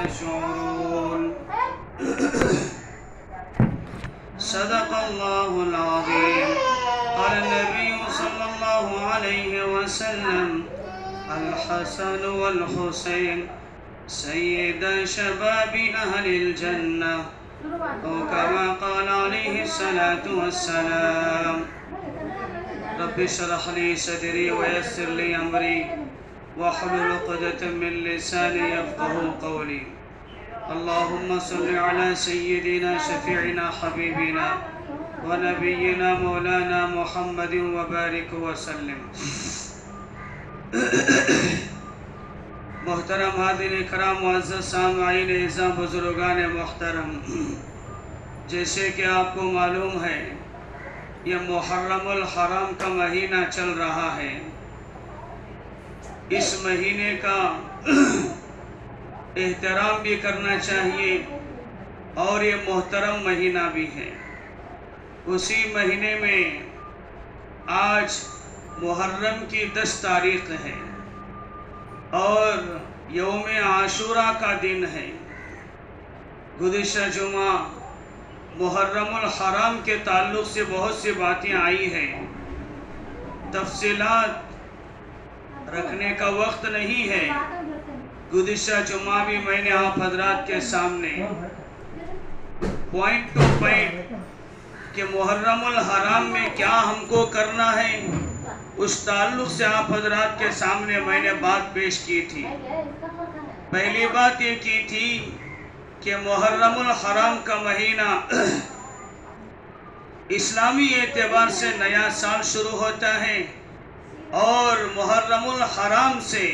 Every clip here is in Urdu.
تشعرون صدق الله العظيم. قال النبي صلى الله عليه وسلم الحسن والحسين سيدا شباب أهل الجنة أو كما قال عليه الصلاة والسلام. رب اشرح لي صدري ويسر لي أمري واحلل عقدة من لساني يفقهوا قولي. اللهم صل على سيدنا شفيعنا حبيبنا ونبينا مولانا محمد وبارك وسلم. محترم حاضرین کرام، معزز سامعین اعزاز، بزرگان محترم، جیسے کہ آپ کو معلوم ہے یہ محرم الحرام کا مہینہ چل رہا ہے. اس مہینے کا احترام بھی کرنا چاہیے اور یہ محترم مہینہ بھی ہے. اسی مہینے میں آج محرم کی 10 تاریخ ہے اور یوم عاشوراء کا دن ہے. گزشتہ جمعہ محرم الحرام کے تعلق سے بہت سی باتیں آئی ہیں. تفصیلات رکھنے کا وقت نہیں ہے. گزشتہ جمعہ بھی میں نے آپ حضرات کے سامنے پوائنٹ ٹو پوائنٹ کہ محرم الحرام میں کیا ہم کو کرنا ہے اس تعلق سے آپ حضرات کے سامنے میں نے بات پیش کی تھی. پہلی بات یہ کی تھی کہ محرم الحرام کا مہینہ اسلامی اعتبار سے نیا سال شروع ہوتا ہے اور محرم الحرام سے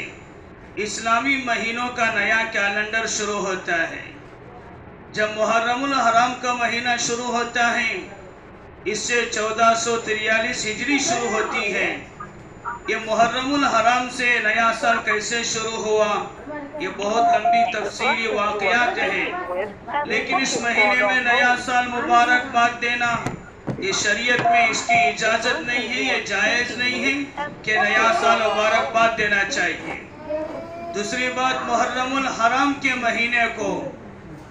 اسلامی مہینوں کا نیا کیلنڈر شروع ہوتا ہے. جب محرم الحرام کا مہینہ شروع ہوتا ہے اس سے 1443 ہجری شروع ہوتی ہے. یہ محرم الحرام سے نیا سال کیسے شروع ہوا یہ بہت لمبی تفصیلی واقعات ہیں، لیکن اس مہینے میں نیا سال مبارکباد دینا یہ شریعت میں اس کی اجازت نہیں ہے، یہ جائز نہیں ہے کہ نیا سال مبارکباد دینا چاہیے. دوسری بات، محرم الحرام کے مہینے کو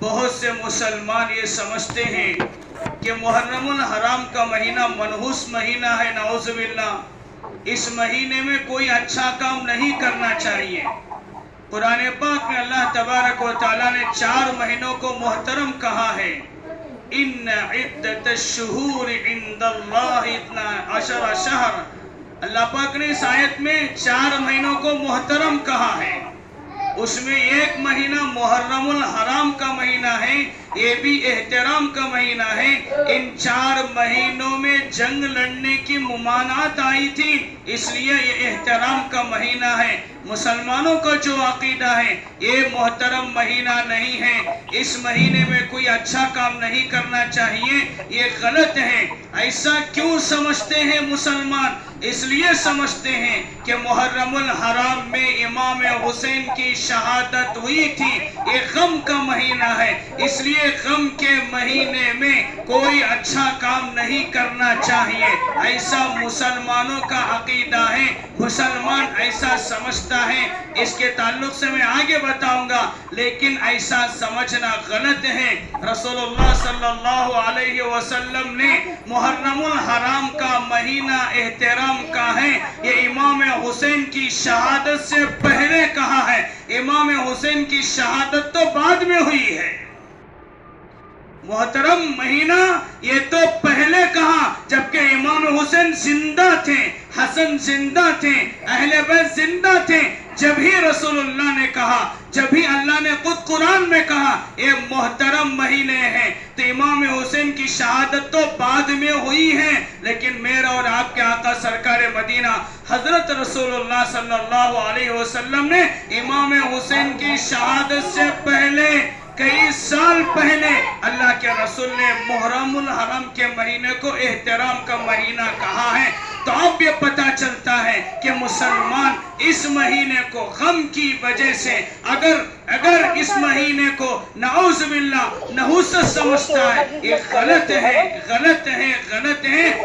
بہت سے مسلمان یہ سمجھتے ہیں کہ محرم الحرام کا مہینہ منحوس مہینہ ہے. نعوذ باللہ، اس مہینے میں کوئی اچھا کام نہیں کرنا چاہیے. قرآن پاک میں اللہ تبارک و تعالیٰ نے 4 مہینوں کو محترم کہا ہے. ان عدت الشہور عند اللہ 12 شہر. اللہ پاک نے اس آیت میں 4 مہینوں کو محترم کہا ہے. اس میں ایک مہینہ محرم الحرام کا مہینہ ہے، یہ بھی احترام کا مہینہ ہے. ان 4 مہینوں میں جنگ لڑنے کی ممانعت آئی تھی، اس لیے یہ احترام کا مہینہ ہے. مسلمانوں کا جو عقیدہ ہے یہ محترم مہینہ نہیں ہے، اس مہینے میں کوئی اچھا کام نہیں کرنا چاہیے، یہ غلط ہے. ایسا کیوں سمجھتے ہیں مسلمان؟ اس لیے سمجھتے ہیں کہ محرم الحرام میں امام حسین کی شہادت ہوئی تھی. یہ غم کا مہینہ ہے، اس لیے غم کے مہینے میں کوئی اچھا کام نہیں کرنا چاہیے. ایسا مسلمانوں کا عقیدہ ہے، مسلمان ایسا سمجھتا ہے. اس کے تعلق سے میں آگے بتاؤں گا، لیکن ایسا سمجھنا غلط ہے. رسول اللہ صلی اللہ علیہ وسلم نے محرم الحرام کا مہینہ احترام کا ہے. یہ امام حسین کی شہادت سے پہلے کہا ہے. امام حسین کی شہادت تو بعد میں ہوئی ہے. محترم مہینہ یہ تو پہلے کہا جبکہ امام حسین زندہ تھے، حسن زندہ تھے، اہل بیت زندہ تھے. جب ہی رسول اللہ نے کہا، جب ہی اللہ نے خود قرآن میں کہا یہ محترم مہینے ہیں. تو امام حسین کی شہادت تو بعد میں ہوئی ہے، لیکن میرا اور آپ کے آقا سرکار مدینہ حضرت رسول اللہ صلی اللہ علیہ وسلم نے امام حسین کی شہادت سے پہلے کئی سال پہلے اللہ کے رسول نے محرم الحرام کے مہینے کو احترام کا مہینہ کہا ہے. تو اب یہ پتہ چلتا ہے کہ مسلمان اس مہینے کو غم کی وجہ سے اگر اس مہینے کو نعوذ باللہ نحوست سمجھتا ہے، یہ غلط ہے۔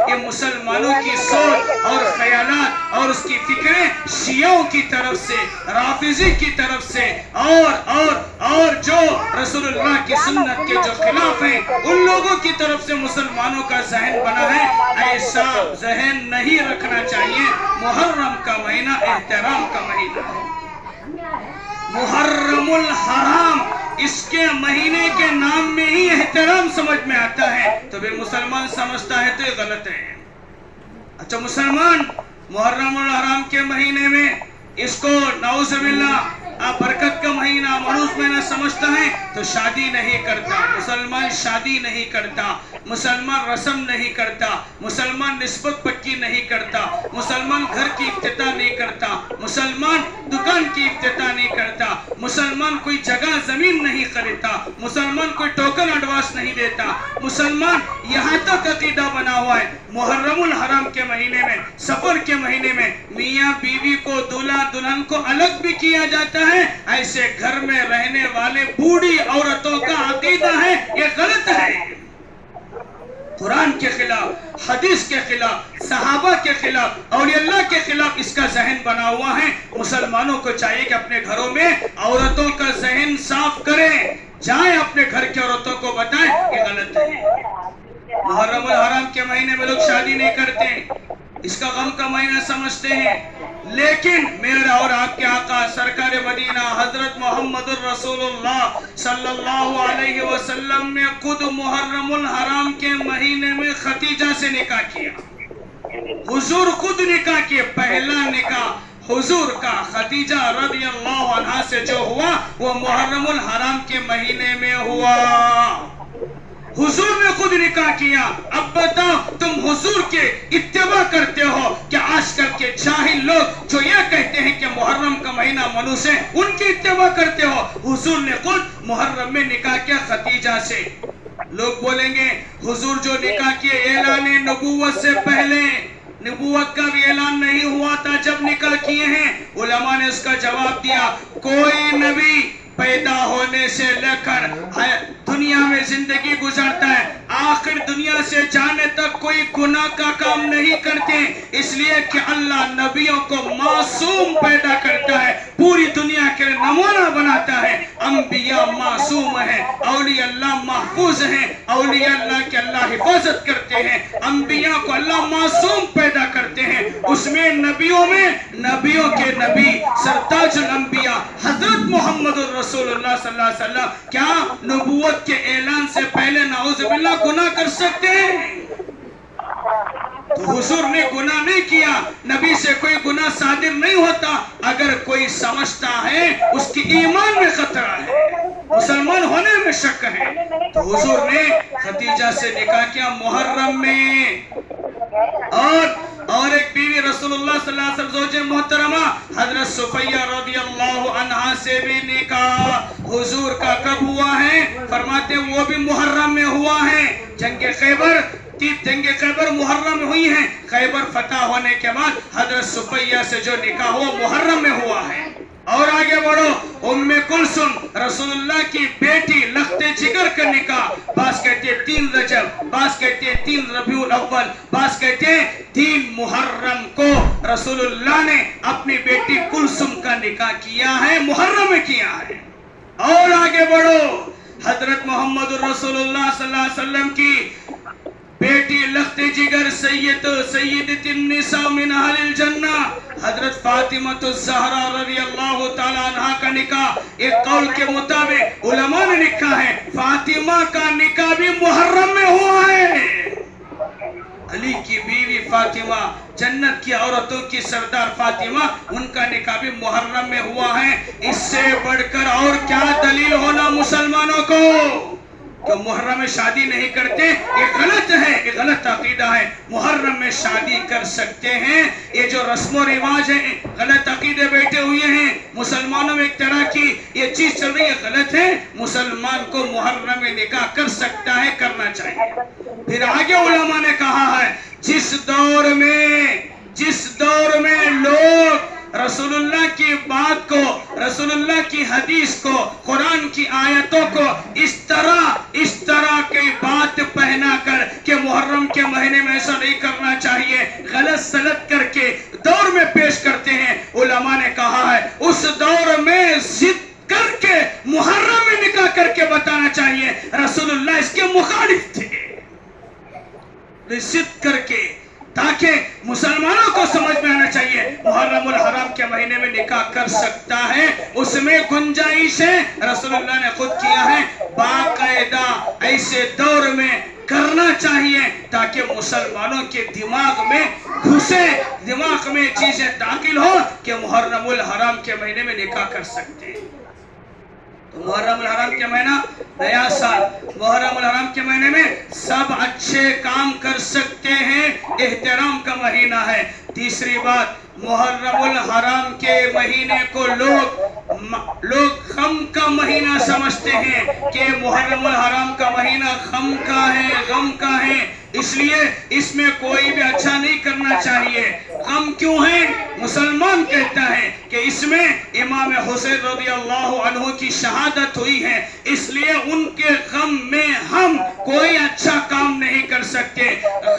یہ مسلمانوں کی سوچ اور خیالات اور اس کی فکریں شیعوں کی طرف سے، رافضی کی طرف سے اور جو رسول اللہ کی سنت کے جو خلاف ہیں ان لوگوں کی طرف سے مسلمانوں کا ذہن بنا ہے۔ ایسا ذہن نہیں رکھنا چاہیے۔ محرم کا مہینہ احترام کا مہینہ ہے۔ محرم الحرام، اس کے مہینے کے نام میں ہی احترام سمجھ میں آتا ہے، تو پھر مسلمان سمجھتا ہے تو یہ غلط ہے۔ اچھا، مسلمان محرم الحرام کے مہینے میں اس کو نعوذ باللہ برکت کا مہینہ، منوس مہینہ سمجھتا ہے تو شادی نہیں کرتا، مسلمان شادی نہیں کرتا، مسلمان رسم نہیں کرتا، مسلمان نسبت پکی نہیں کرتا، مسلمان گھر کی افتتاح نہیں کرتا، مسلمان دکان کی افتتاح نہیں کرتا، مسلمان کوئی جگہ زمین نہیں خریدتا، مسلمان کوئی ٹوکن ایڈوانس نہیں دیتا، مسلمان یہاں تک عقیدہ بنا ہوا ہے محرم الحرام کے مہینے میں، سفر کے مہینے میں میاں بیوی کو، دولہا دلہن کو الگ بھی کیا جاتا ہے۔ ایسے گھر میں رہنے والے بوڑھی عورتوں کا عقیدہ ہے، یہ غلط ہے۔ قرآن کے خلاف، حدیث کے خلاف، صحابہ کے خلاف، اولیاء اللہ کے خلاف اس کا ذہن بنا ہوا ہے۔ مسلمانوں کو چاہیے کہ اپنے گھروں میں عورتوں کا ذہن صاف کریں، جائیں اپنے گھر کی عورتوں کو بتائیں یہ غلط ہے۔ محرم الحرام کے مہینے میں لوگ شادی نہیں کرتے، اس کا غم کا مہینہ سمجھتے ہیں، لیکن میرا اور آپ کے آقا سرکار مدینہ حضرت محمد الرسول اللہ صلی اللہ علیہ وسلم نے خود محرم الحرام کے مہینے میں خدیجہ سے نکاح کیا۔ حضور خود نکاح کیے، پہلا نکاح حضور کا خدیجہ رضی اللہ عنہ سے جو ہوا وہ محرم الحرام کے مہینے میں ہوا۔ حضور نے خود نکاح کیا۔ اب بتاؤ تم حضور کے اتباع کرتے ہو کہ آج کل کے جاہل لوگ جو یہ کہتے ہیں کہ محرم کا مہینہ منحوس ہے ان کی اتباع کرتے ہو؟ حضور نے خود محرم میں نکاح کیا خدیجہ سے۔ لوگ بولیں گے حضور جو نکاح کیے اعلان نبوت سے پہلے، نبوت کا بھی اعلان نہیں ہوا تھا جب نکاح کیے ہیں؟ علماء نے اس کا جواب دیا کوئی نبی پیدا ہونے سے لے کر دنیا میں زندگی گزارتا ہے، آخر دنیا سے جانے تک کوئی گناہ کا کام نہیں کرتے، اس لیے کہ اللہ نبیوں کو معصوم پیدا کرتا ہے، پوری دنیا کے نمونہ بناتا ہے۔ انبیاء معصوم ہیں، اولیاء اللہ محفوظ ہیں، اولیاء اللہ کے اللہ حفاظت کرتے ہیں، انبیاء کو اللہ معصوم پیدا کرتے ہیں۔ اس میں نبیوں کے نبی سرتاج الانبیاء حضرت محمد رسول اللہ صلی اللہ علیہ وسلم کیا نبوت کے اعلان سے پہلے نعوذ باللہ گناہ کر سکتے ہیں؟ تو حضور نے گناہ نہیں کیا، نبی سے کوئی گناہ صادر نہیں ہوتا۔ اگر کوئی سمجھتا ہے اس کی ایمان میں خطرہ ہے، مسلمان ہونے میں شک ہے، تو حضور نے خدیجہ سے نکاح کیا محرم میں۔ اور ایک بیوی رسول اللہ صلی اللہ علیہ وسلم زوج محترمہ حضرت صفیہ رضی اللہ عنہا سے بھی نکاح حضور کا کب ہوا ہے؟ فرماتے وہ بھی محرم میں ہوا ہے۔ جنگ خیبر محرم میں ہوئی ہیں، خیبر فتح ہونے کے بعد حضرت صفیہ سے جو نکاح ہوا محرم میں ہوا ہے۔ اور آگے بڑھو، ام کلثوم رسول اللہ کی بیٹی لخت جگر کا نکاح، بعض کہتے ہیں 3 رجب، بعض کہتے ہیں 3 ربیع الاول، بعض کہتے ہیں 3 محرم کو رسول اللہ نے اپنی بیٹی کلثوم کا نکاح کیا ہے، محرم میں کیا ہے۔ اور آگے بڑھو، حضرت محمد رسول اللہ صلی اللہ علیہ وسلم کی بیٹی لخت جگر سیدت النساء من اہل الجنہ حضرت فاطمہ الزہرا رضی اللہ تعالی عنہ کا نکاح، ایک قول کے مطابق علماء نے لکھا ہے فاطمہ کا نکاح بھی محرم میں ہوا ہے۔ علی کی بیوی فاطمہ، جنت کی عورتوں کی سردار فاطمہ، ان کا نکاح بھی محرم میں ہوا ہے۔ اس سے بڑھ کر اور کیا دلیل ہونا مسلمانوں کو کہ محرم میں شادی نہیں کرتے؟ یہ غلط ہے، یہ غلط عقیدہ ہے۔ محرم میں شادی کر سکتے ہیں، یہ جو رسم و رواج ہیں غلط عقیدے بیٹھے ہوئے ہیں مسلمانوں میں، ایک طرح کی یہ چیز چل رہی ہے، غلط ہے۔ مسلمان کو محرم میں نکاح کر سکتا ہے، کرنا چاہیے۔ پھر آگے علماء نے کہا ہے جس دور میں لوگ رسول اللہ کی بات کو، رسول اللہ کی حدیث کو، قرآن کی آیتوں کو اس طرح کی بات پہنا کر کہ محرم کے مہینے میں ایسا نہیں کرنا چاہیے، غلط سلط کر کے دور میں پیش کرتے ہیں۔ علماء نے کہا ہے اس دور میں ضد کر کے محرم میں نکاح کر کے بتانا چاہیے رسول اللہ اس کے مخالف تھے، ضد کر کے، تاکہ مسلمانوں کو سمجھ میں آنا چاہیے محرم الحرام کے مہینے میں نکاح کر سکتا ہے، اس میں گنجائش ہے، رسول اللہ نے خود کیا ہے، باقاعدہ ایسے دور میں کرنا چاہیے تاکہ مسلمانوں کے دماغ میں گھسے، دماغ میں چیزیں داخل ہو کہ محرم الحرام کے مہینے میں نکاح کر سکتے ہیں۔ تو محرم الحرام کے مہینہ نیا سال، محرم الحرام کے مہینے میں سب اچھے کام کر سکتے ہیں، احترام کا مہینہ ہے۔ تیسری بات، محرم الحرام کے مہینے کو لوگ غم کا مہینہ سمجھتے ہیں کہ محرم الحرام کا مہینہ غم کا ہے، غم کا ہے، اس لیے اس میں کوئی بھی اچھا نہیں کرنا چاہیے۔ غم کیوں ہے؟ مسلمان کہتا ہے کہ اس میں امام حسین رضی اللہ عنہ کی شہادت ہوئی ہے، اس لیے ان کے غم میں ہم کوئی اچھا کام نہیں کر سکتے۔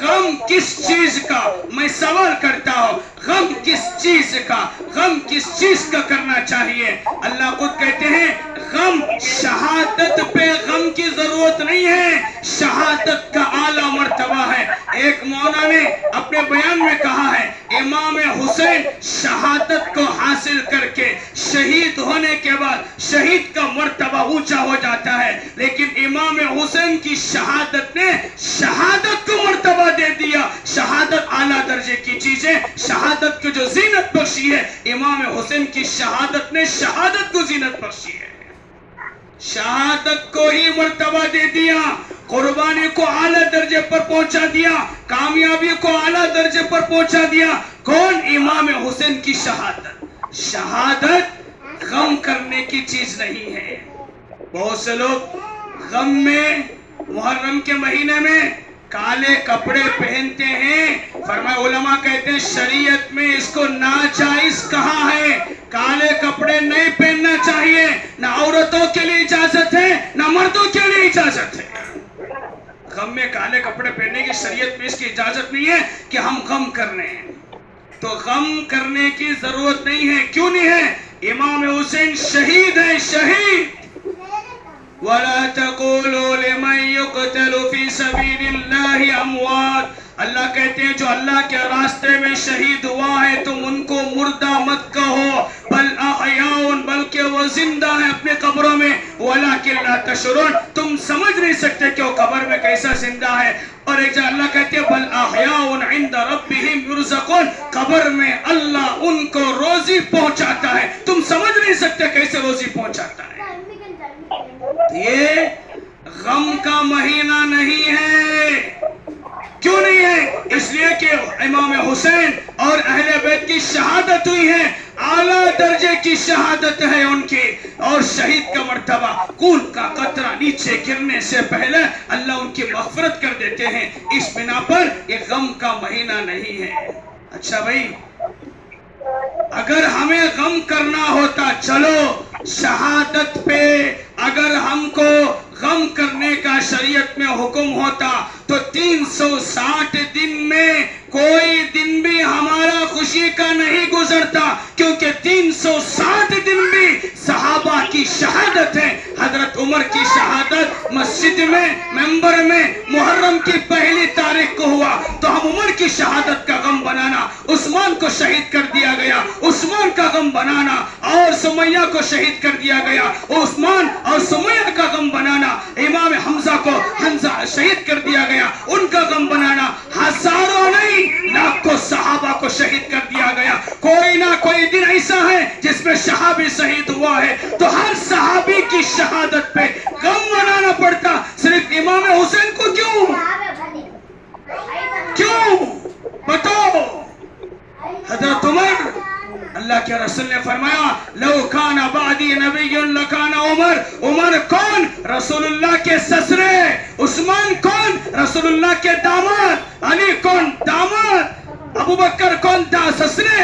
غم کس چیز کا؟ میں سوال کرتا ہوں، غم کس چیز کا؟ غم کس چیز کا کرنا چاہیے؟ اللہ خود کہتے ہیں غم، شہادت پہ غم کی ضرورت نہیں ہے، شہادت کا اعلیٰ مرتبہ ہے۔ ایک مولانا نے اپنے بیان میں کہا ہے امام حسین شہادت کو حاصل کر کے شہید ہونے کے بعد شہید کا مرتبہ اونچا ہو جاتا ہے، لیکن امام حسین کی شہادت نے شہادت کو مرتبہ دے دیا۔ شہادت اعلیٰ درجے کی چیز ہے، شہادت کو جو زینت بخشی ہے، امام حسین کی شہادت نے شہادت کو زینت بخشی ہے، شہادت کو ہی مرتبہ دے دیا، قربانی کو اعلیٰ درجے پر پہنچا دیا، کامیابی کو اعلیٰ درجے پر پہنچا دیا۔ کون؟ امام حسین کی شہادت۔ شہادت غم کرنے کی چیز نہیں ہے۔ بہت سے لوگ غم میں، محرم کے مہینے میں کالے کپڑے پہنتے ہیں، فرمایا علماء کہتے ہیں شریعت میں اس کو ناجائز کہا ہے، کالے کپڑے نہیں پہننا چاہیے، نہ عورتوں کے لیے اجازت ہے نہ مردوں کے لیے اجازت ہے۔ غم میں کالے کپڑے پہننے کی شریعت میں اس کی اجازت نہیں ہے کہ ہم غم کرنے ہیں، تو غم کرنے کی ضرورت نہیں ہے۔ کیوں نہیں ہے؟ امام حسین شہید ہے، شہید۔ وَلَا تَقُولُوا لِمَنْ يُقْتَلُ فِي سَبِيلِ اللَّهِ أَمْوَاتٌ، اللہ کہتے ہیں جو اللہ کے راستے میں شہید ہوا ہے تم ان کو مردہ مت کہو، بل احیاء، بلکہ وہ زندہ ہے اپنے قبروں میں، وَلَكِنْ لَا تَشْعُرُونَ، تم سمجھ نہیں سکتے کہ وہ قبر میں کیسا زندہ ہے۔ اور ایک جگہ اللہ کہتے ہیں بل احیاء عند ربهم يرزقون، قبر میں اللہ ان کو روزی پہنچاتا ہے، تم سمجھ نہیں سکتے کیسے روزی پہنچاتا ہے۔ یہ غم کا مہینہ نہیں ہے۔ کیوں نہیں ہے؟ اس لیے کہ امام حسین اور اہل بیت کی شہادت ہوئی ہے، اعلیٰ درجے کی شہادت ہے ان کی، اور شہید کا مرتبہ، خون کا قطرہ نیچے گرنے سے پہلے اللہ ان کی مغفرت کر دیتے ہیں۔ اس بنا پر یہ غم کا مہینہ نہیں ہے۔ اچھا بھائی، اگر ہمیں غم کرنا ہوتا، چلو شہادت پہ اگر ہم کو غم کرنے کا شریعت میں حکم ہوتا تو 360 دن میں کوئی دن بھی ہمارا خوشی کا نہیں گزرتا، کیونکہ 360 دن بھی صحابہ کی شہادت ہے۔ حضرت عمر کی شہادت مسجد میں، ممبر میں محرم کی پہلی تاریخ کو ہوا، تو ہم عمر کی شہادت کا غم بنانا، عثمان کو شہید کر دیا گیا، عثمان کا غم بنانا، اور سمیہ کو شہید کر دیا گیا، عثمان اور سمیہ کا غم بنانا، امام حمزہ کو شہید کر دیا گیا، ان کا غم بنانا، ہزاروں نہیں لاکھوں صحابہ کو شہید کر دیا گیا۔ کوئی نہ کوئی دن ایسا ہے جس میں صحابی شہید ہوا ہے، تو ہر صحابی کی شہادت پہ غم منانا پڑتا، صرف امام حسین کو کیوں؟ کیوں؟ بتاؤ۔ حضرت عمر، اللہ کے رسول نے فرمایا لو کان بعدی نبی لکان عمر، عمر کون؟ رسول اللہ کے سسرے، عثمان کون؟ رسول اللہ کے داماد، علی کون؟ داماد، ابو بکر کون؟ سسرے۔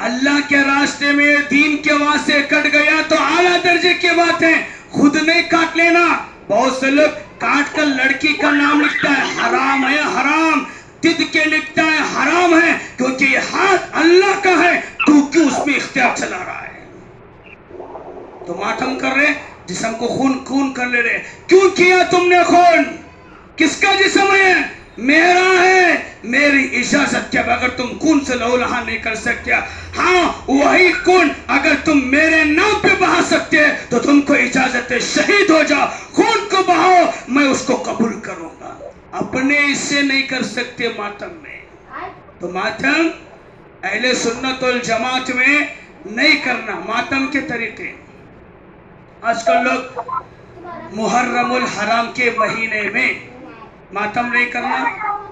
اللہ کے راستے میں دین کے واسطے کٹ گیا تو اعلیٰ درجے کی بات ہے، خود نہیں کاٹ لینا۔ بہت سے لوگ کاٹ کر لڑکی کا نام لکھتا ہے، حرام ہے حرام، تد کے لکھتا ہے حرام ہے، کیونکہ یہ ہاتھ اللہ کا ہے، تو کیوں اس میں اختیار چلا رہا ہے؟ تو ماتم کر رہے، جسم کو خون کر لے رہے، کیوں کیا تم نے خون؟ کس کا جسم ہے؟ میرا ہے، میری اجازت کے بغیر تم خون سے لہو لہان نہیں کر سکتے۔ ہاں وہی خون اگر تم میرے نام پہ بہا سکتے تو تم کو اجازت ہے، شہید ہو جاؤ، خون کو بہاؤ، میں اس کو قبول کروں گا۔ اپنے اس سے نہیں کر سکتے ماتم میں، تو ماتم اہل سنت والجماعت میں نہیں کرنا۔ ماتم کے طریقے، آج کل لوگ محرم الحرام کے مہینے میں ماتم نہیں کرنا،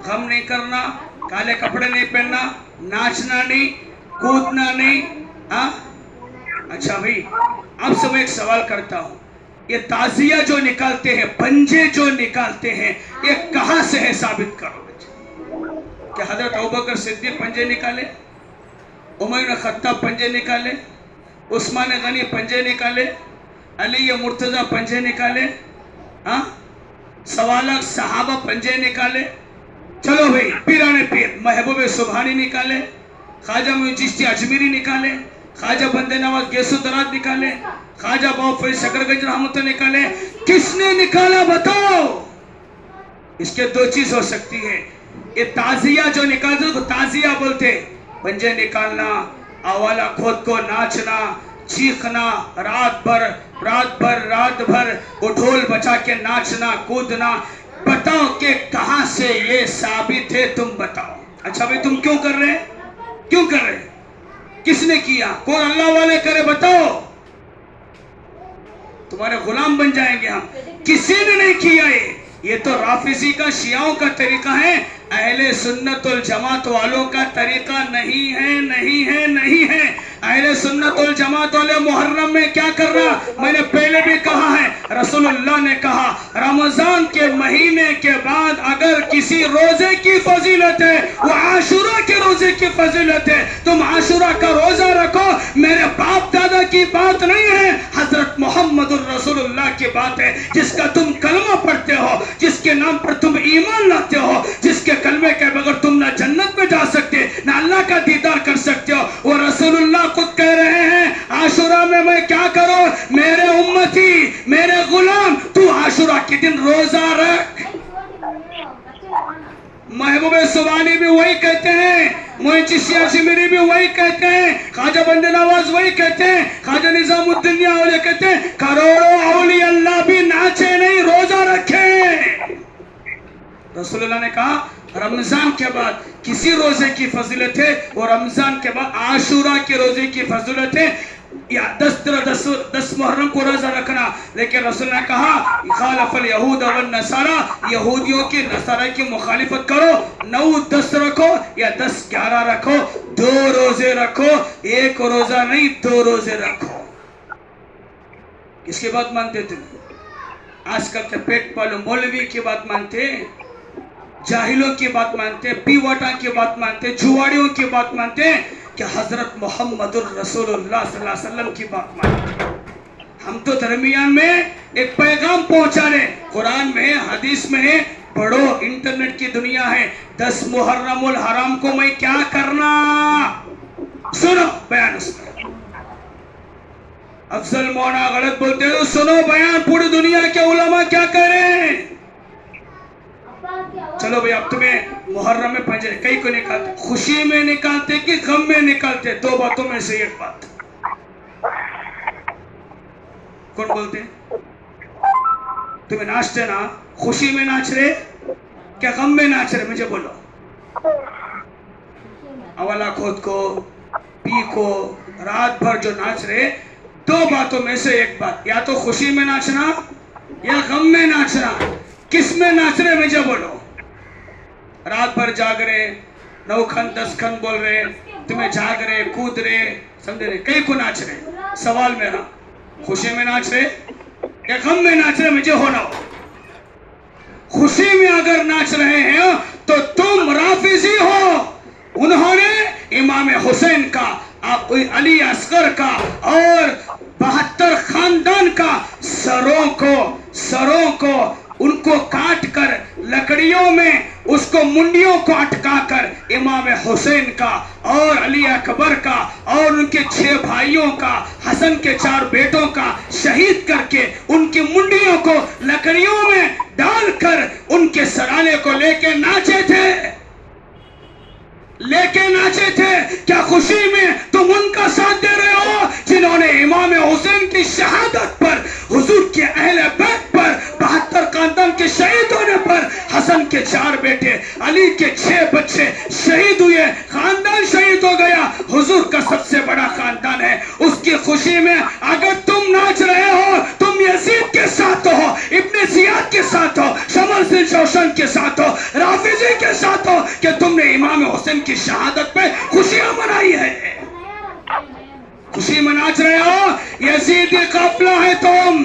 غم نہیں کرنا، کالے کپڑے نہیں پہننا، ناچنا نہیں، کودنا نہیں۔ اچھا بھائی، اب سے میں ایک سوال کرتا ہوں، یہ تعزیہ جو نکالتے ہیں، پنجے جو نکالتے ہیں، یہ کہاں سے ہے؟ ثابت کرو۔ کہ حضرت ابوبکر صدیق پنجے نکالے، عمر بن خطاب پنجے نکالے، عثمان غنی پنجے نکالے، علی مرتضی پنجے نکالے، سوالک صحابہ پنجے نکالے؟ چلو بھئی، پیران پیر محبوب سبحانی نکالے، خواجہ معین چشتی اجمیری نکالے، خواجہ بندے نواز گیسو دراد نکالے، خواجہ بابا فرید شکرگنج رحمت نکالے، کس نے نکالا بتاؤ؟ اس کے دو چیز ہو سکتی ہے، یہ تعزیہ جو نکالتے کو تعزیہ بولتے، پنجے نکالنا، آوالا کھود کو ناچنا، چیخنا، رات بھر وہ ڈھول بچا کے ناچنا کودنا۔ بتاؤ کہ کہاں سے یہ ثابت ہے، تم بتاؤ۔ اچھا بھئی، تم کیوں کر رہے؟ کیوں کر رہے؟ کس نے کیا؟ کون اللہ والے کرے بتاؤ، تمہارے غلام بن جائیں گے ہم۔ کسی نے نہیں کیا یہ تو رافضی کا، شیعوں کا طریقہ ہے، اہل سنت والجماعت والوں کا طریقہ نہیں ہے، نہیں ہے، نہیں ہے۔ اہل سنت والجماعت والے محرم میں کیا کر رہا؟ میں نے پہلے بھی کہا ہے، رسول اللہ نے کہا رمضان کے مہینے کے بعد اگر کسی روزے کی فضیلت ہے وہ عاشورہ کے روزے کی فضیلت ہے، تم عاشورہ کا روزہ رکھو۔ میرے باپ دادا کی بات نہیں ہے، حضرت محمد الرسول اللہ کی بات ہے، جس کا تم کلمہ پڑھتے ہو، جس کے نام پر تم ایمان لاتے ہو، جس کے کلمے کے بغیر تم نہ جنت میں جا سکتے نہ اللہ کا دیدار کر سکتے ہو، وہ رسول اللہ خود کہہ رہے ہیں عاشورہ میں کیا کرو؟ میرے امتی، میرے غلام، تو عاشورہ کے دن روزہ رکھ۔ محبوب سبحانی بھی وہی کہتے ہیں، معین چشتی اجمیری بھی وہی کہتے ہیں، خواجہ بندے نواز وہی کہتے ہیں، خواجہ نظام الدین اولیاء کہتے ہیں، کروڑوں اولیاء اللہ بھی ناچے نہیں، روزہ رکھے۔ رسول اللہ نے کہا رمضان کے بعد کسی روزے کی فضیلت ہے، اور رمضان کے بعد عاشورہ کے روزے کی فضیلت ہے، یا 10 محرم کو روزہ رکھنا۔ لیکن رسول نے کہا خالف الیہود والنصارى، یہودیوں کی نصارہ کی مخالفت کرو، 9 10 رکھو یا 10 11 رکھو، 2 روزے رکھو، 1 روزہ نہیں 2 روزے رکھو۔ کس کی بات مانتے تم؟ آج کل کے پیٹ پالو مولوی کی بات مانتے، جاہلوں کی بات مانتے، پیوٹا کی بات مانتے، جواڑیوں کی بات مانتے، کہ حضرت محمد الرسول اللہ صلی اللہ علیہ وسلم کی بات مانتے۔ ہم تو درمیان میں ایک پیغام پہنچا رہے، قرآن میں حدیث میں ہے، پڑھو، انٹرنیٹ کی دنیا ہے۔ 10 محرم الحرام کو میں کیا کرنا؟ سنو بیان سنو۔ افضل مونا غلط بولتے ہو، سنو بیان، پوری دنیا کے علماء کیا کہہ رہے ہیں۔ چلو بھئی، اب تمہیں محرم میں پنجے کئی کو نکالتے، خوشی میں نکالتے کہ غم میں نکالتے؟ 2 باتوں میں سے ایک بات کون بولتے؟ تمہیں ناچتے نا، خوشی میں ناچ رہے کیا غم میں ناچ رہے؟ مجھے بولو۔ اولا خود کو، پی کو، رات بھر جو ناچ رہے، 2 باتوں میں سے ایک بات، یا تو خوشی میں ناچنا یا غم میں ناچنا۔ کس میں ناچ رہے مجھے بولو؟ رات بھر جاگ رہے، 9 کھن 10 کھن بول رہے، تمہیں جاگ رہے، کود رہے، سمجھے رہے، کئی کو ناچ رہے؟ سوال میرا، خوشی میں ناچ رہے یا غم میں ناچ رہے؟ مجھے ہونا ہو۔ خوشی میں اگر ناچ رہے ہیں تو تم رافضی ہو۔ انہوں نے امام حسین کا علی اصغر کا اور 72 خاندان کا سروں کو ان کو کاٹ کر لکڑیوں میں اس کو منڈیوں کو اٹکا کر امام حسین کا اور علی اکبر کا اور ان کے 6 بھائیوں کا حسن کے 4 بیٹوں کا شہید کر کے ان کی منڈیوں کو لکڑیوں میں ڈال کر ان کے سرانے کو لے کے ناچے تھے کیا خوشی میں تم ان کا ساتھ دے رہے ہو جنہوں نے امام حسین کی شہادت پر، حضور کے اہل بیت پر، 72 خاندان کے شہید ہونے پر، حسن کے 4 بیٹے، علی کے 6 بچے شہید ہوئے، خاندان شہید ہو گیا، حضور کا سب سے بڑا خاندان ہے، اس کی خوشی میں اگر تم ناچ رہے ہو، تم یزید کے ساتھ ہو، ابن زیاد کے ساتھ ہو، شمس جوشن کے ساتھ ہو، رافضی کے ساتھ ہو کہ تم نے امام حسین کی شہادت پہ خوشیاں منائی ہے، خوشی مناچ رہے ہو، یزیدی قافلہ ہے تم،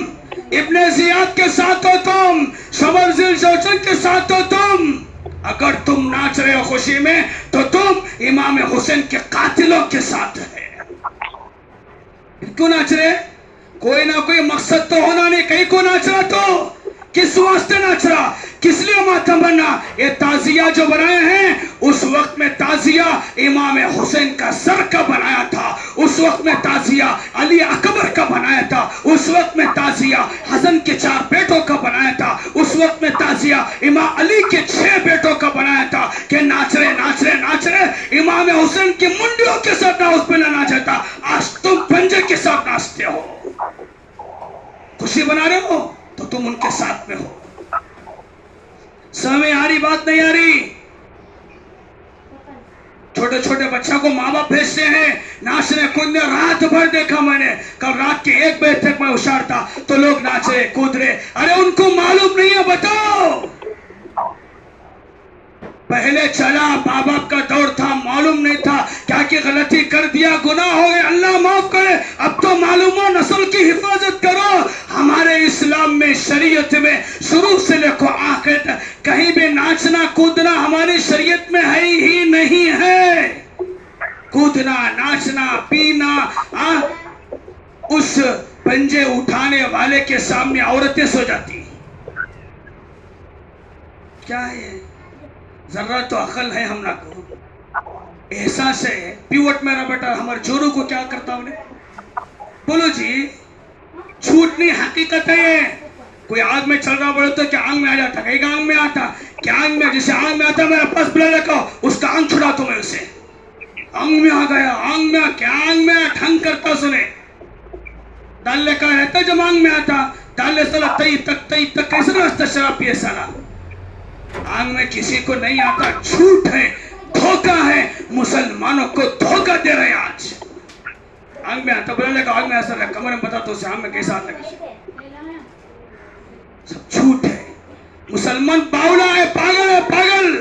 ابن زیاد کے ساتھ ہو تم، شمس جوشن کے ساتھ ہو تم، اگر تم ناچ رہے ہو خوشی میں تو تم امام حسین کے قاتلوں کے ساتھ ہے۔ کیوں ناچ رہے؟ کوئی نہ کوئی مقصد تو ہونا نہیں، کہیں کو ناچ رہا تو کس واسطے ناچ رہا، کس لیے ماتم بننا؟ یہ تعزیہ جو بنائے ہیں اس وقت میں تعزیہ امام حسین کا سر کا بنایا تھا، اس وقت میں تعزیہ علی اکبر کا بنایا تھا، اس وقت میں تعزیہ حسن کے 4 بیٹوں کا بنایا تھا، اس وقت میں تعزیہ امام علی کے 6 بیٹوں کا بنایا تھا کہ ناچ رہے امام حسین کی منڈیوں کے ساتھ نہ اس پہ نہ ناچا تھا، آج تم پنجے کے ساتھ ناچتے ہو، خوشی بنا رہے ہو تو تم ان کے ساتھ میں ہو۔ سمجھ آ رہی بات نہیں آ رہی؟ چھوٹے چھوٹے بچہ کو ماں باپ بھیجتے ہیں ناچنے کودنے، رات بھر دیکھا میں نے، کل رات کے 1 بجے تک میں ہوشیار تھا تو لوگ ناچ رہے کود رہے، ارے ان کو معلوم نہیں ہے، بتاؤ پہلے چلا ماں باپ کا دور تھا، معلوم نہیں تھا، کیا کہ غلطی کر دیا، گناہ ہو گئے، اللہ معاف کرے، اب تو معلوم ہو، نسل کی حفاظت کرو۔ ہمارے اسلام میں، شریعت میں شروع سے لے کر آخر تک کہیں بھی ناچنا کودنا ہماری شریعت میں ہے ہی نہیں ہے۔ کودنا، ناچنا، پینا، اس پنجے اٹھانے والے کے سامنے عورتیں سو جاتی، کیا ہے؟ ذرا تو عقل ہے ہم نہ کو، احساس ہے، پیوٹ میرا بیٹا ہمارے جورو کو کیا کرتا ہوں نے؟ بولو جی، جھوٹ نہیں، حقیقت ہے۔ کوئی آگ میں چل رہا بڑھو تو کیا آنگ میں آ جاتا، کہیں آنگ میں آتا، کیا آنگ میں، جسے آنگ میں آتا میرا پاس بلا لکھو، اس کا آنگ چھڑا تو میں اسے، آنگ میں آ گیا، آنگ میں کیا آنگ میں ٹھنگ کرتا سنے، ڈالے کا رہتا جب آنگ میں آتا، ڈالے سالا تئی تک کیسے راستا شراب پیے سالا، آنگ میں کسی کو نہیں آتا، جھوٹ ہے، دھوکہ ہے، مسلمانوں کو دھوکہ دے رہے ہیں آج۔ آنگ میں آتا، بلا لے کا آنگ میں ایسا رہا، کمرے میں بتا تو اسے آنگ میں کیسا آتا ہے، سب جھوٹ ہے، مسلمان باولا ہے، پاگل،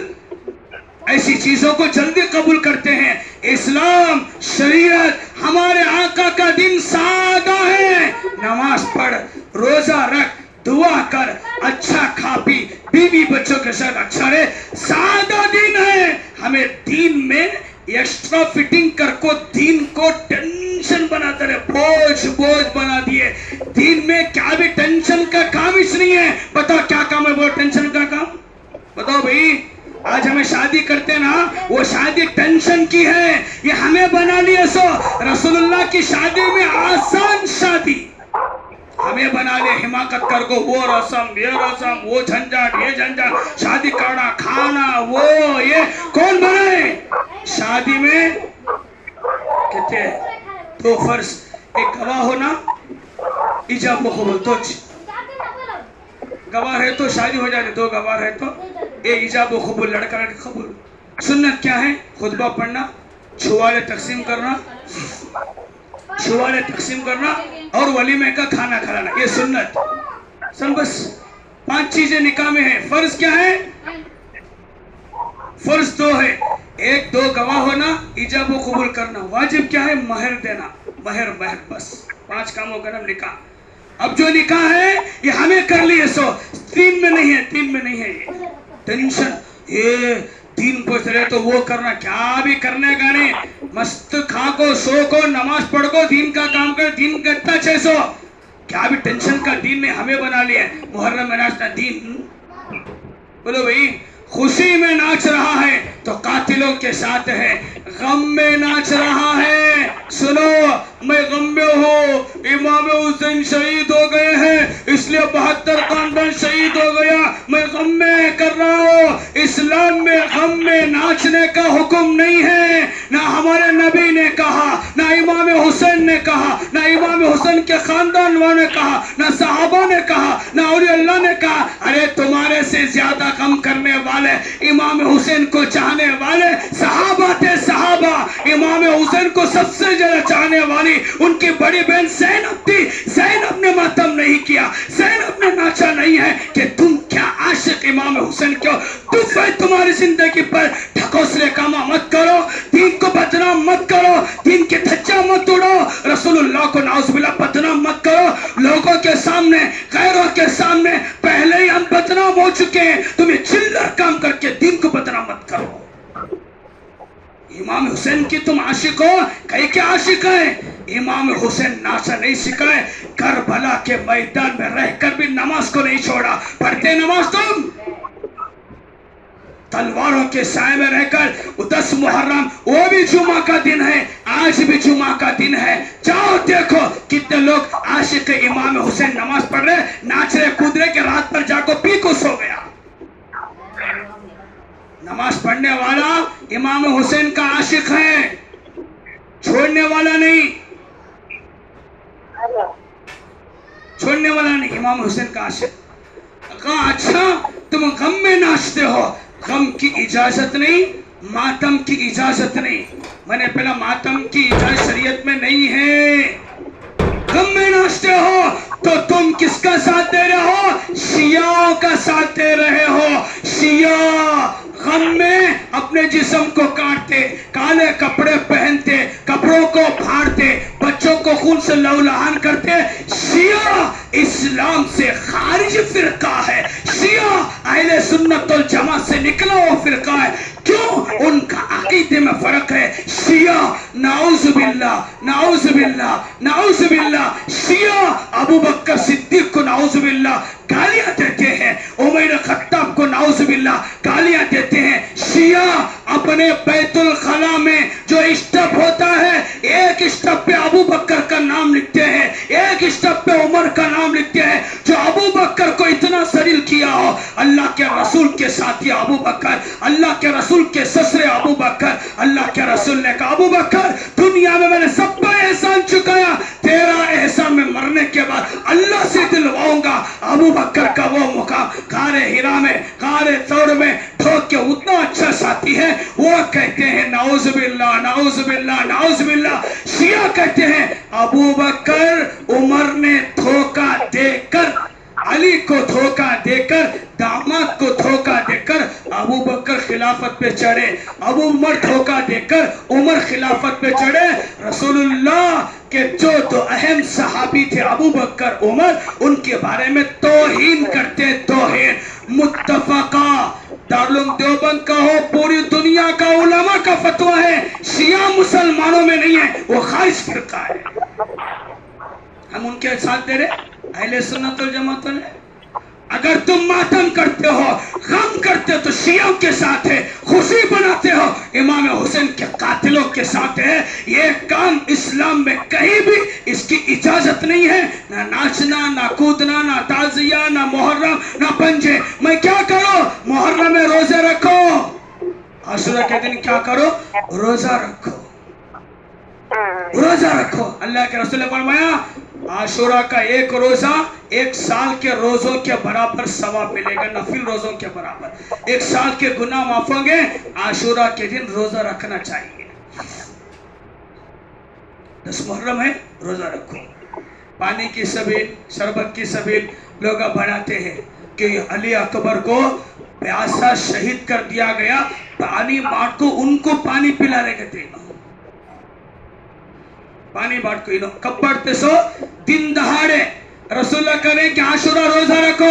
ایسی چیزوں کو جلدی قبول کرتے ہیں۔ اسلام، شریعت، ہمارے آقا کا دن سادہ ہے، نماز پڑھ، روزہ رکھ، دعا کر، اچھا کھا پی، بیوی بچوں کے ساتھ اچھا رہے، سادہ دین ہے۔ ہمیں دین میں ایکسٹرا فٹنگ کر کو دین کو ٹینشن بناتے رہے، بوجھ بنا دیے۔ دین میں کیا بھی ٹینشن کا کام اس نہیں ہے۔ بتاؤ کیا کام ہے وہ ٹینشن کا کام؟ بتاؤ بھئی، آج ہمیں شادی کرتے نا، وہ شادی ٹینشن کی ہے، یہ ہمیں بنا لیا سو رسول اللہ کی شادی میں آسان شادی ہمیں بنا لے، حماقت کر کو وہ رسم یہ رسم، وہ جھنجھٹ یہ جھنجھٹ، شادی کرنا، کھانا، وہ یہ کون بنائے؟ شادی میں کہتے ہیں 2 فرض، ایک گواہ ہونا، ایجاب و قبول، تو گواہ ہے تو شادی ہو جاتی، 2 گواہ ہے تو ایک ایجاب و قبول، لڑکا لڑکی قبول۔ سنت کیا ہے؟ خطبہ پڑھنا، چھوالے تقسیم کرنا اور ولیمے کا کھانا کھلانا، یہ سنت۔ بس 5 چیزیں نکاح میں ہیں۔ فرض کیا ہے؟ فرض 2 ہے، 1 2 گواہ ہونا، ایجاب و قبول کرنا۔ واجب کیا ہے؟ مہر دینا، مہر بس 5 کاموں کا نام نکاح۔ اب جو نکاح ہے یہ ہمیں کر لیے سو 3 میں نہیں ہے، 3 میں نہیں ہے، یہ ٹینشن، یہ دین پوچھ رہے تو وہ کرنا، کیا بھی کرنے کا نہیں، مست کھا کو سو کو نماز پڑھ کو دین کا کام کر، دین کرتا 600 کیا بھی ٹینشن کا دین نے ہمیں بنا لیا ہے۔ محرم میں ناچنا دین، بولو بھئی خوشی میں ناچ رہا ہے تو قاتلوں کے ساتھ ہے، غم میں ناچ رہا ہے، سنو میں غم میں ہوں، امام حسین شہید ہو گئے ہیں اس لیے 72 خاندان شہید ہو گیا، میں غم میں کر رہا ہوں۔ اسلام میں غم میں ناچنے کا حکم نہیں ہے، نہ ہمارے نبی نے کہا، نہ امام حسین نے کہا، نہ امام حسین کے خاندان والوں نے کہا، نہ صحابہ نے کہا، نہ اولیاء اللہ نے کہا۔ ارے تمہارے سے زیادہ غم کرنے والے امام حسین کو چاہنے والے صحابہ تھے، صحابہ امام حسین کو سب سے زیادہ چاہنے والی ان کی بڑی بہن زینب تھی۔ زینب نے ماتم نہیں کیا، زینب نے ناچا نہیں ہے کہ تم کیا عاشق امام حسین کیوں؟ تمہاری زندگی پر ٹھکوسلے کاما مت کرو، دین کو بدنام مت کرو، دین کے دھجا مت اڑو، رسول اللہ کو نعوذ باللہ بدنام مت کرو۔ لوگوں کے سامنے، غیروں کے سامنے پہلے ہی ہم بدنام ہو چکے ہیں، تمہیں چلر کام کر کے دین کو بدنام مت کرو۔ امام حسین کی تم عاشق ہو، کئی کے عاشق ہیں؟ امام حسین ناچا نہیں سکھائے، کربلا کے میدان میں رہ کر بھی نماز کو نہیں چھوڑا۔ پڑھتے نماز تم؟ تلواروں کے سائے میں رہ کر 10 محرم وہ بھی جمعہ کا دن ہے، آج بھی جمعہ کا دن ہے، جاؤ دیکھو کتنے لوگ عاشق امام حسین نماز پڑھ رہے، ناچ رہے، کود رہے کہ رات پر جا کو پی کو سو گیا۔ نماز پڑھنے والا امام حسین کا عاشق ہے، چھوڑنے والا نہیں، چھوڑنے والا نہیں، امام حسین کا عاشق۔ کہا اچھا تم غم میں ناچتے ہو، غم کی اجازت نہیں، ماتم کی اجازت نہیں۔ میں نے پہلا ماتم کی اجازت شریعت میں نہیں ہے۔ غم میں ناچتے ہو تو تم کس کا ساتھ دے رہے ہو؟ شیعوں کا ساتھ دے رہے ہو۔ شیعہ غم میں اپنے جسم کو کاٹتے، کالے کپڑے پہنتے، کپڑوں کو پھاڑتے، بچوں کو خون سے لہولہان کرتے۔ شیعہ اسلام سے خارج فرقہ ہے، شیعہ اہل سنت والجماعت سے نکلا ہوا فرقہ ہے۔ کیوں؟ ان کا عقیدے میں فرق ہے۔ شیعہ نعوذ باللہ، نعوذ باللہ، نعوذ باللہ، شیعہ ابو بکر صدیق کو نعوذ باللہ گالیاں دیتے ہیں، عمر خطاب کو نعوذ باللہ گالیاں دیتے ہیں۔ شیعہ اپنے بیت الخلا میں جو اسٹپ ہوتا ہے، ایک اسٹپ پہ ابو بکر کا نام لکھتے ہیں، ایک اسٹپ پہ عمر کا نام لکھتے ہیں۔ جو ابو بکر کو اتنا ذلیل کیا ہو، اللہ کے رسول کے ساتھی ابو بکر، اللہ کے رسول کے سسرے ابو بکر، اللہ کے رسول نے کہا ابو بکر دنیا میں نے سب کا احسان چکایا، تیرا احسان میں مرنے کے بعد اللہ سے دلواؤں گا۔ ابو بکر کا وہ مقام غار ہرا میں، غار ثور میں ٹھوک کے اتنا اچھا ساتھی ہے، وہ کہتے ہیں نعوذ باللہ، نعوذ باللہ، نعوذ باللہ۔ شیعہ کہتے ہیں ابو بکر عمر نے دھوکہ دے کر، علی کو دھوکہ دے کر، داماد کو دھوکہ دے کر ابو بکر خلافت پہ چڑھے، ابو عمر دھوکہ دے کر عمر خلافت پہ چڑھے۔ رسول اللہ کے جو دو اہم صحابی تھے ابو بکر عمر، ان کے بارے میں توہین کرتے، توہین متفقہ دارالعلوم دیوبند کا ہو، پوری دنیا کا علماء کا فتویٰ ہے، شیعہ مسلمانوں میں نہیں ہے، وہ خارج فرقہ ہے۔ ہم ان کے ساتھ دے رہے اہل سنت والجماعت والے۔ اگر تم ماتم کرتے ہو، غم کرتے ہو تو شیعوں کے ساتھ ہے، خوشی بناتے ہو امام حسین کے قاتلوں کے ساتھ ہے۔ یہ کام اسلام میں کہیں بھی اس کی اجازت نہیں ہے، نہ ناچنا، نہ کودنا، نہ تعزیہ، نہ محرم، نہ پنجے۔ میں کیا کرو؟ محرم میں روزے رکھو، عاشورہ کے دن کیا کرو؟ روزہ رکھو، روزہ رکھو۔ اللہ کے رسول نے فرمایا عاشورہ کا ایک روزہ 1 سال کے روزوں کے برابر ثواب ملے گا، نفل روزوں کے برابر۔ 1 سال کے گناہ معاف ہوں گے۔ عاشورہ کے دن روزہ رکھنا چاہیے۔ 10 محرم ہے، روزہ رکھو۔ پانی کی سبیل، شربت کی سبیل لوگ بڑھاتے ہیں کہ علی اکبر کو پیاسا شہید کر دیا گیا، پانی بانٹ کو ان کو پانی پلا رہے گئے، پانی بانٹ کو کب پڑھتے سو؟ دن دہاڑے۔ رسول اللہ کریں کہ عاشورہ روزہ رکھو،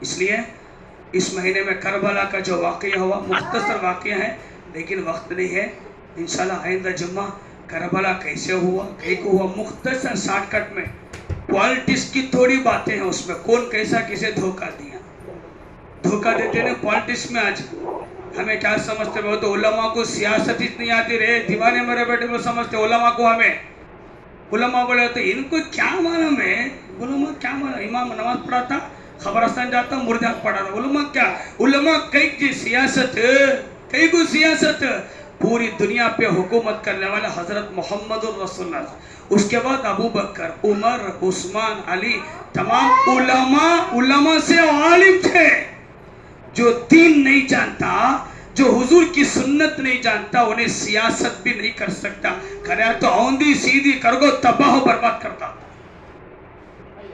اس لیے اس مہینے میں کربلا کا جو واقعہ ہوا مختصر واقعہ ہے لیکن وقت نہیں ہے. انشاءاللہ آئندہ جمعہ کربلا کیسے ہوا کہیں کو ہوا مختصر شارٹ کٹ میں. پالیٹکس کی تھوڑی باتیں ہیں اس میں, کون کیسا کسے دھوکہ دیا, دھوکہ دیتے ہیں پالیٹکس میں. آج ہمیں کیا سمجھتے ہیں, تو علماء کو سیاست اتنی آتی رہے, دیوانے میرے بیٹے کو سمجھتے علماء کو. ہمیں علماء بولے تو ان کو کیا معلوم ہے, علماء کیا معلوم, امام نماز پڑھاتا خبرستان جاتا مردات پڑھاتا, علماء کیا, علماء کئی کی سیاست, کئی کو سیاست, پوری دنیا پہ حکومت کرنے والے حضرت محمد الرسول اللہ, اس کے بعد ابو بکر, عمر, عثمان, علی, تمام علماء سے عالم تھے. جو دین نہیں جانتا, جو حضور کی سنت نہیں جانتا, انہیں سیاست بھی نہیں کر سکتا. کریا تو اوندی سیدھی کرگو تباہ و برباد کرتا.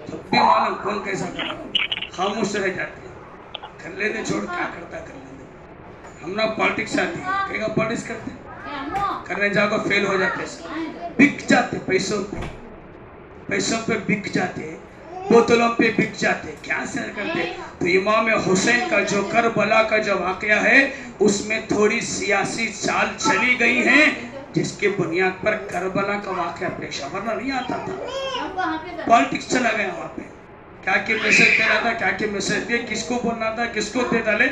تب بھی معلوم کون کیسا کرتا, خاموش رہ جاتے, کر لیتے چھوڑ, کیا کرتا کر لیتے. ہم نا پالیٹکس آتی ہے, کہیں گا پالیٹکس کرتے, کرنے جاؤ فیل ہو جاتے, بک جاتے پیسوں پہ بک جاتے, بوتلوں پہ بک جاتے, کیا سے کرتے. تو امام حسین کا جو کربلا کا جو واقعہ ہے اس میں تھوڑی سیاسی چال چلی گئی ہے جس کے بنیاد پر کربلا کا واقعہ پیش آیا, ورنہ نہیں آتا تھا. پالیٹکس چلا گیا وہاں پہ, کیا کہ میسج دینا تھا, کیا کہ میسج دے, کس کو بولنا تھا, کس کو دے ڈالے,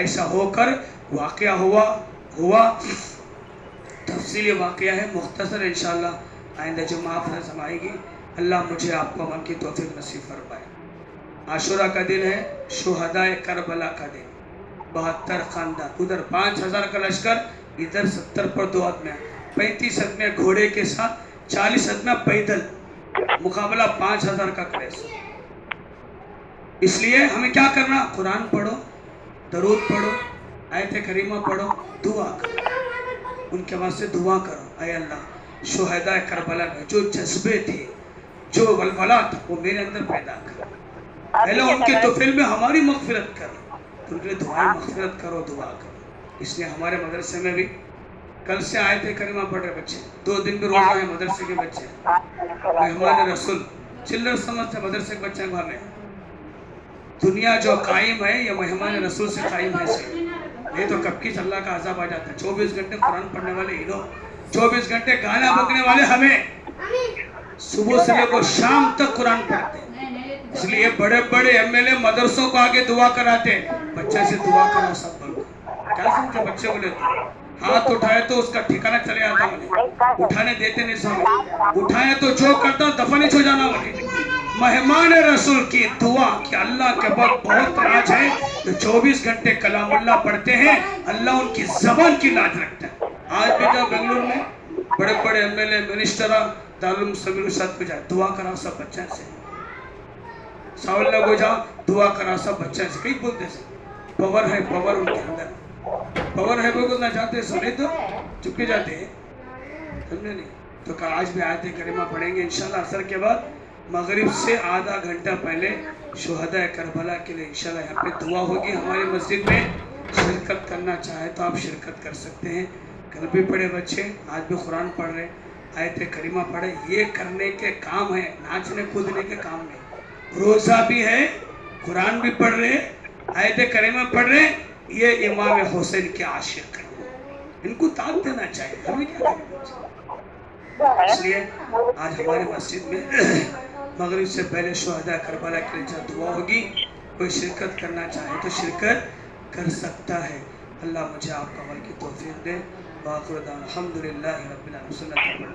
ایسا ہو کر واقعہ ہوا. تفصیلی واقعہ ہے, مختصر انشاءاللہ آئندہ جمعہ آپ سمائے گی. اللہ مجھے آپ کو عمل کی توفیق نصیب فرمائے. عاشورہ کا دن ہے, شہداء کربلا کا دن. 72 خاندان, ادھر 5000 کا لشکر, ادھر 70 پر 2 آدمی, 35 آدمی گھوڑے کے ساتھ, 40 آدمی پیدل, مقابلہ 5000 کا کرے. اس لیے ہمیں کیا کرنا, قرآن پڑھو, درود پڑھو, آیت کریمہ پڑھو, دعا کرو, ان کے واسطے دعا کرو. اے اللہ شہداء کربلا میں جو جذبے تھے, جو ولولہ تھا, وہ میرے اندر پیدا کر. اللہ ان کے توفیل میں ہماری مغفرت کر, ان کے لیے دعائیں مغفرت کرو, دعا کرو. اس لیے ہمارے مدرسے میں بھی کل سے آیت کریمہ پڑھ رہے بچے, 2 دن بھی روز آئے مدرسے کے بچے. مہمان رسول چلر سمجھتے مدرسے کے بچے کو, ہمیں دنیا جو قائم ہے یہ مہمان رسول سے قائم ہے. نہیں تو کب کی اللہ کا عذاب آ جاتا ہے. 24 گھنٹے قرآن پڑھنے والے ہی لوگ, 24 گھنٹے گانا بکنے والے ہمیں, صبح سے لے کر شام تک قرآن پڑھتے ہیں. اس لیے بڑے بڑے MLA مدرسوں کو آگے دعا کراتے, بچے سے دعا کرو سب بولو. کیا سمجھتے بچے بولے ہاتھ اٹھائے تو اس کا ٹھکانہ چلے آتا, انہیں اٹھانے دیتے نہیں سامنے, اٹھائے تو جو کرتا دفن ہو جانا. مہمان رسول کی دعا کہ اللہ کے بعد بہت راج ہے, جو 24 گھنٹے کلام اللہ پڑھتے ہیں, اللہ ان کی زبان کی لاج رکھتا ہے. آج بھی جاؤ بنگلور میں بڑے بڑے MLA منسٹر دارالعلوم سمیر السد کو جائے, دعا کراؤ سب بچوں سے. ساولہ کو جاؤ دعا کراؤ سب بچوں سے. کئی بولتے ہیں پاور ہے, پاور ان کے اندر پاور ہے, بولنا چاہتے ہیں, سنے تو چپکے جاتے ہیں, سمجھے نہیں. تو آج بھی آیت کریمہ پڑھیں گے انشاءاللہ. عصر کے بعد مغرب سے آدھا گھنٹہ پہلے شہداء کربلا کے لیے انشاءاللہ یہاں پہ دعا ہوگی. ہماری مسجد میں شرکت کرنا چاہے تو آپ شرکت کر سکتے ہیں. کل بھی پڑھے بچے, آج بھی قرآن پڑھ رہے, آیت کریمہ پڑھے. یہ کرنے کے کام ہے, ناچنے کودنے کے کام نہیں. روزہ بھی ہے, قرآن بھی پڑھ رہے, آیت کریمہ پڑھ رہے. یہ امام حسین کے عاشق ہیں, ان کو دعوت دینا چاہیے. ہمیں کیا کرنا. اس لیے آج ہمارے مسجد میں مغرب سے پہلے شہداء کربلا کے لیے دعا ہوگی. کوئی شرکت کرنا چاہے تو شرکت کر سکتا ہے. اللہ مجھے آپ کا عمل کی توفیق دے. وآخر دعوانا الحمدللہ رب العالمین.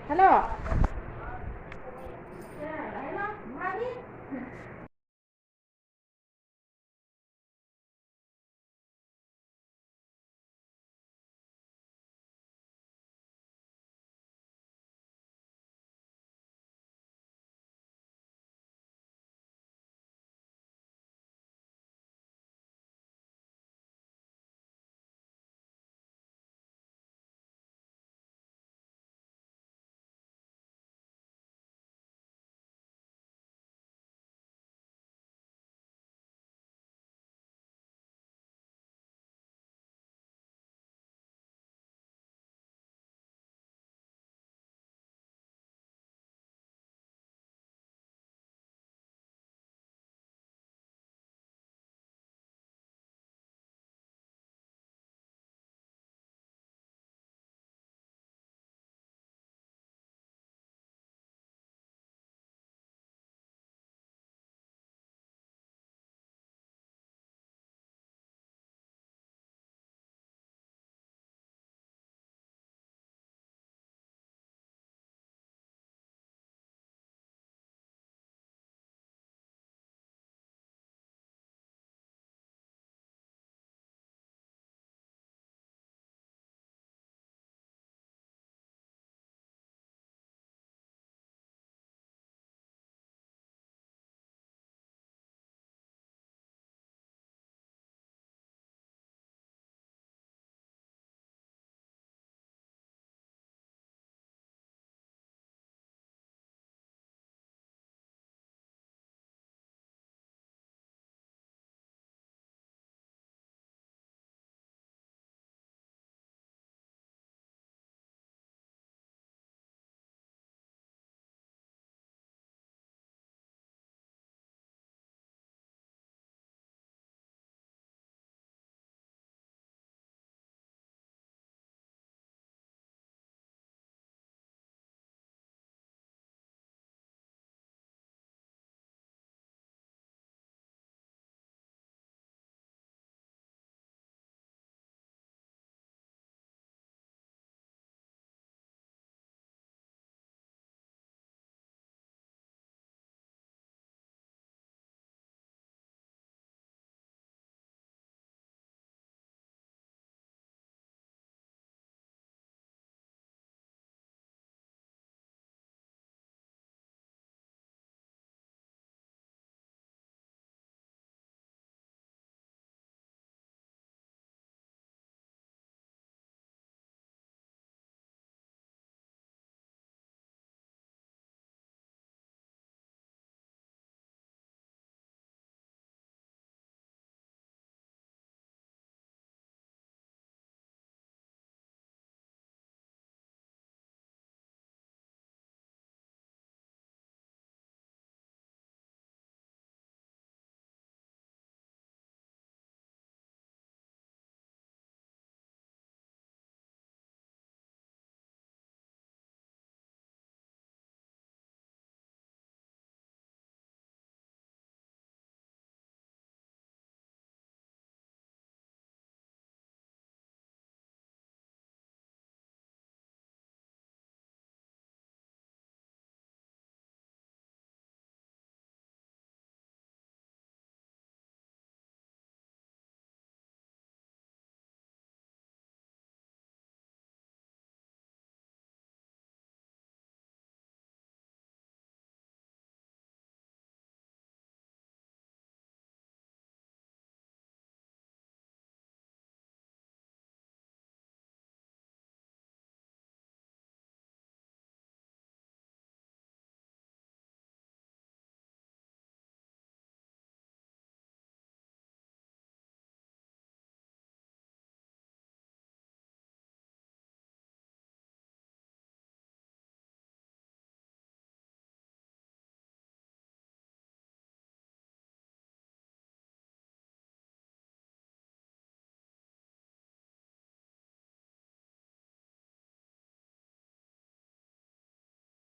Hello.